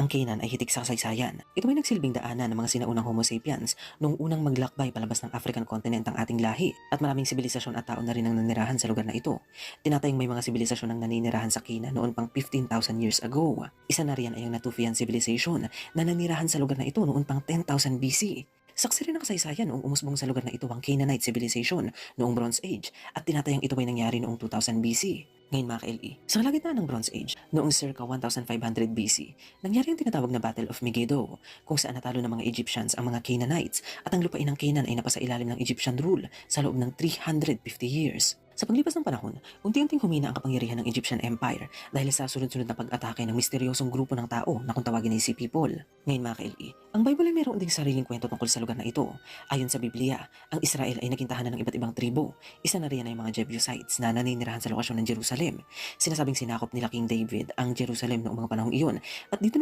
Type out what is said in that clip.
Ang Canaan ay hitik sa kasaysayan. Ito ay nagsilbing daanan ng mga sinaunang Homo sapiens noong unang maglakbay palabas ng African continent ang ating lahi at maraming sibilisasyon at tao na rin ang nanirahan sa lugar na ito. Tinatayang may mga sibilisasyon ang naninirahan sa Canaan noon pang 15,000 years ago. Isa na riyan ay ang Natufian Civilization na nanirahan sa lugar na ito noon pang 10,000 BC. Saksi rin ng kasaysayan noong umusbong sa lugar na ito ang Canaanite Civilization noong Bronze Age at tinatayang ito ay nangyari noong 2000 BC. Ngayon mga ka-LE, sa kalagitnaan ng Bronze Age, noong circa 1500 BC, nangyari ang tinatawag na Battle of Megiddo, kung saan natalo ng mga Egyptians ang mga Canaanites at ang lupain ng Canaan ay napasa ilalim ng Egyptian rule sa loob ng 350 years. Sa paglipas ng panahon, unti-unting humina ang kapangyarihan ng Egyptian Empire dahil sa sunod-sunod na pag-atake ng misteryosong grupo ng tao na kung tawagin ay Sea People. Ngayon mga ka-LE, ang Bible ay mayroon ding sariling kwento tungkol sa lugar na ito. Ayon sa Biblia, ang Israel ay naging tahanan ng iba't ibang tribo. Isa na riyan ay mga Jebusites na naninirahan sa lokasyon ng Jerusalem. Sinasabing sinakop nila King David ang Jerusalem noong mga panahong iyon at dito